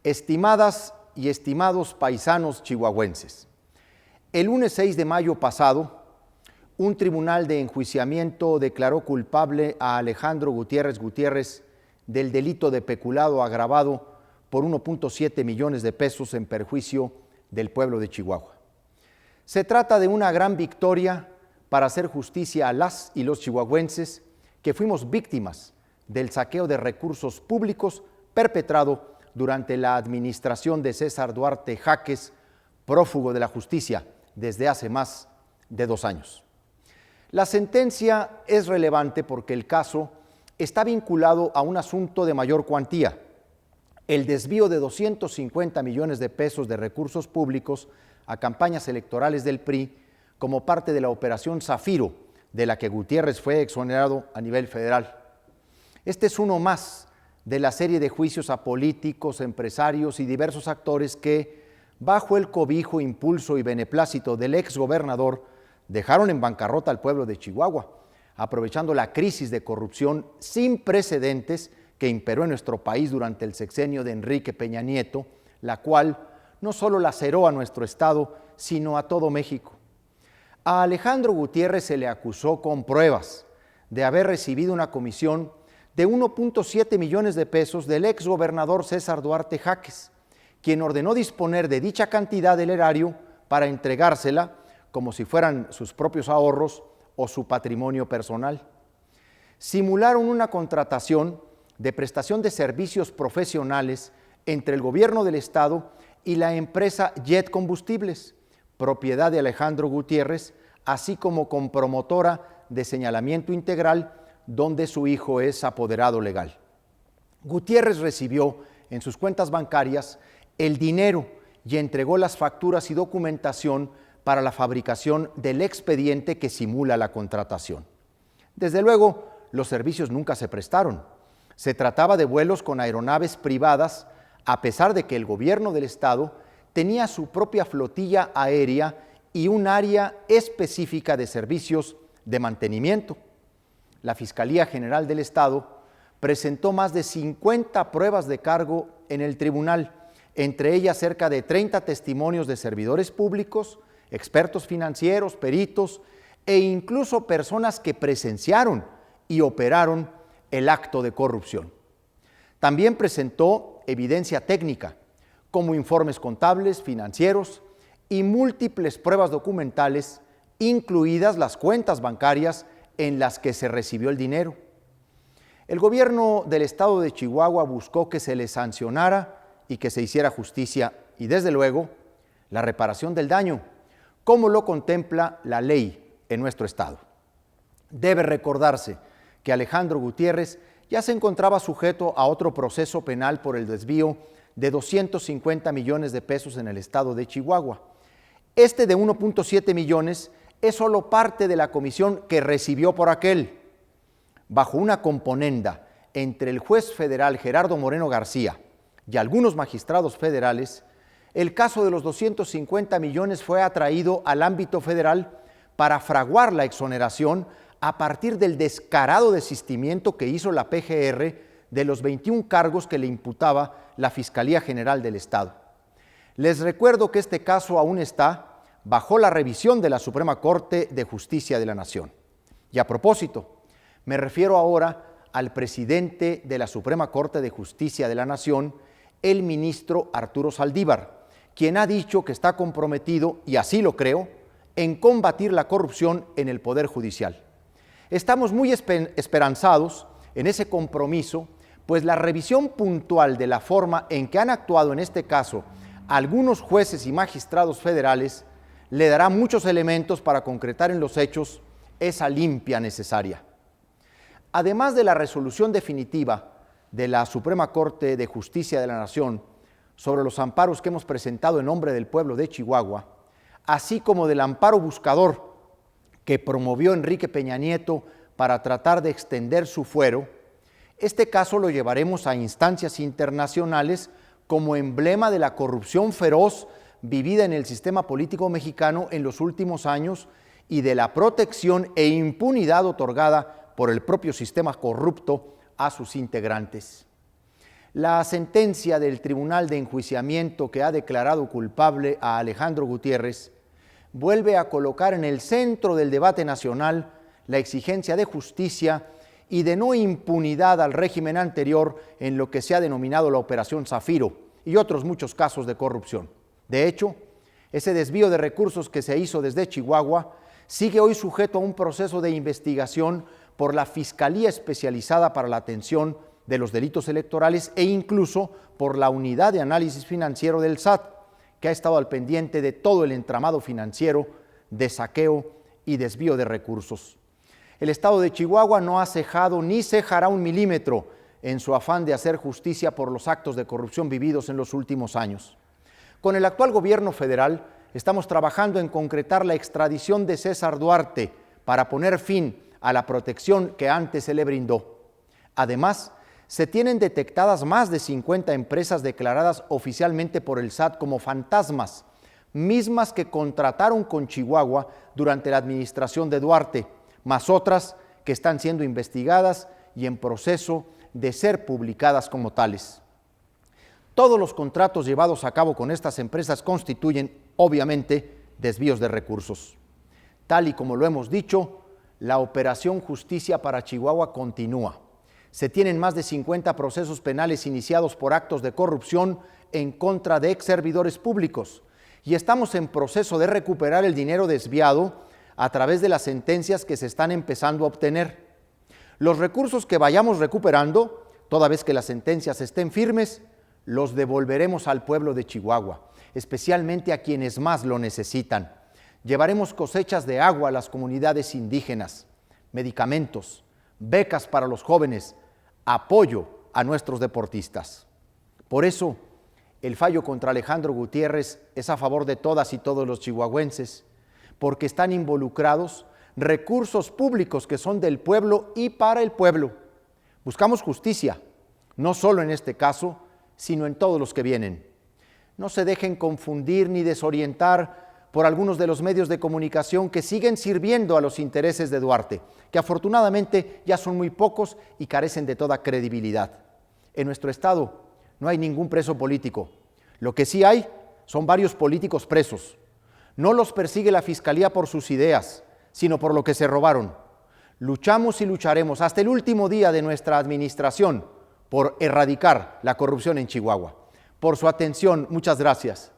Estimadas y estimados paisanos chihuahuenses, el lunes 6 de mayo pasado, un tribunal de enjuiciamiento declaró culpable a Alejandro Gutiérrez Gutiérrez del delito de peculado agravado por 1.7 millones de pesos en perjuicio del pueblo de Chihuahua. Se trata de una gran victoria para hacer justicia a las y los chihuahuenses que fuimos víctimas del saqueo de recursos públicos perpetrado durante la administración de César Duarte Jaques, prófugo de la justicia desde hace más de 2 años. La sentencia es relevante porque el caso está vinculado a un asunto de mayor cuantía, el desvío de 250 millones de pesos de recursos públicos a campañas electorales del PRI como parte de la Operación Zafiro, de la que Gutiérrez fue exonerado a nivel federal. Este es uno más de la serie de juicios a políticos, empresarios y diversos actores que, bajo el cobijo, impulso y beneplácito del exgobernador, dejaron en bancarrota al pueblo de Chihuahua, aprovechando la crisis de corrupción sin precedentes que imperó en nuestro país durante el sexenio de Enrique Peña Nieto, la cual no solo laceró a nuestro estado, sino a todo México. A Alejandro Gutiérrez se le acusó con pruebas de haber recibido una comisión de 1.7 millones de pesos del exgobernador César Duarte Jaques, quien ordenó disponer de dicha cantidad del erario para entregársela como si fueran sus propios ahorros o su patrimonio personal. Simularon una contratación de prestación de servicios profesionales entre el gobierno del estado y la empresa Jet Combustibles, propiedad de Alejandro Gutiérrez, así como con promotora de señalamiento integral, donde su hijo es apoderado legal. Gutiérrez recibió en sus cuentas bancarias el dinero y entregó las facturas y documentación para la fabricación del expediente que simula la contratación. Desde luego, los servicios nunca se prestaron. Se trataba de vuelos con aeronaves privadas, a pesar de que el gobierno del estado tenía su propia flotilla aérea y un área específica de servicios de mantenimiento. La Fiscalía General del Estado presentó más de 50 pruebas de cargo en el tribunal, entre ellas cerca de 30 testimonios de servidores públicos, expertos financieros, peritos e incluso personas que presenciaron y operaron el acto de corrupción. También presentó evidencia técnica, como informes contables, financieros y múltiples pruebas documentales, incluidas las cuentas bancarias en las que se recibió el dinero. El gobierno del estado de Chihuahua buscó que se le sancionara y que se hiciera justicia y, desde luego, la reparación del daño, como lo contempla la ley en nuestro estado. Debe recordarse que Alejandro Gutiérrez ya se encontraba sujeto a otro proceso penal por el desvío de 250 millones de pesos en el estado de Chihuahua. Este de 1.7 millones es solo parte de la comisión que recibió por aquel. Bajo una componenda entre el juez federal Gerardo Moreno García y algunos magistrados federales, el caso de los 250 millones fue atraído al ámbito federal para fraguar la exoneración a partir del descarado desistimiento que hizo la PGR de los 21 cargos que le imputaba la Fiscalía General del Estado. Les recuerdo que este caso aún está bajo la revisión de la Suprema Corte de Justicia de la Nación. Y a propósito, me refiero ahora al presidente de la Suprema Corte de Justicia de la Nación, el ministro Arturo Saldívar, quien ha dicho que está comprometido, y así lo creo, en combatir la corrupción en el Poder Judicial. Estamos muy esperanzados en ese compromiso, pues la revisión puntual de la forma en que han actuado en este caso algunos jueces y magistrados federales le dará muchos elementos para concretar en los hechos esa limpia necesaria. Además de la resolución definitiva de la Suprema Corte de Justicia de la Nación sobre los amparos que hemos presentado en nombre del pueblo de Chihuahua, así como del amparo buscador que promovió Enrique Peña Nieto para tratar de extender su fuero, este caso lo llevaremos a instancias internacionales como emblema de la corrupción feroz vivida en el sistema político mexicano en los últimos años y de la protección e impunidad otorgada por el propio sistema corrupto a sus integrantes. La sentencia del Tribunal de Enjuiciamiento que ha declarado culpable a Alejandro Gutiérrez vuelve a colocar en el centro del debate nacional la exigencia de justicia y de no impunidad al régimen anterior en lo que se ha denominado la Operación Zafiro y otros muchos casos de corrupción. De hecho, ese desvío de recursos que se hizo desde Chihuahua sigue hoy sujeto a un proceso de investigación por la Fiscalía Especializada para la Atención de los Delitos Electorales e incluso por la Unidad de Análisis Financiero del SAT, que ha estado al pendiente de todo el entramado financiero de saqueo y desvío de recursos. El Estado de Chihuahua no ha cejado ni cejará un milímetro en su afán de hacer justicia por los actos de corrupción vividos en los últimos años. Con el actual gobierno federal estamos trabajando en concretar la extradición de César Duarte para poner fin a la protección que antes se le brindó. Además, se tienen detectadas más de 50 empresas declaradas oficialmente por el SAT como fantasmas, mismas que contrataron con Chihuahua durante la administración de Duarte, más otras que están siendo investigadas y en proceso de ser publicadas como tales. Todos los contratos llevados a cabo con estas empresas constituyen, obviamente, desvíos de recursos. Tal y como lo hemos dicho, la Operación Justicia para Chihuahua continúa. Se tienen más de 50 procesos penales iniciados por actos de corrupción en contra de ex servidores públicos y estamos en proceso de recuperar el dinero desviado a través de las sentencias que se están empezando a obtener. Los recursos que vayamos recuperando, toda vez que las sentencias estén firmes, los devolveremos al pueblo de Chihuahua, especialmente a quienes más lo necesitan. Llevaremos cosechas de agua a las comunidades indígenas, medicamentos, becas para los jóvenes, apoyo a nuestros deportistas. Por eso, el fallo contra Alejandro Gutiérrez es a favor de todas y todos los chihuahuenses, porque están involucrados recursos públicos que son del pueblo y para el pueblo. Buscamos justicia, no solo en este caso, sino en todos los que vienen. No se dejen confundir ni desorientar por algunos de los medios de comunicación que siguen sirviendo a los intereses de Duarte, que afortunadamente ya son muy pocos y carecen de toda credibilidad. En nuestro estado no hay ningún preso político. Lo que sí hay son varios políticos presos. No los persigue la Fiscalía por sus ideas, sino por lo que se robaron. Luchamos y lucharemos hasta el último día de nuestra administración por erradicar la corrupción en Chihuahua. Por su atención, muchas gracias.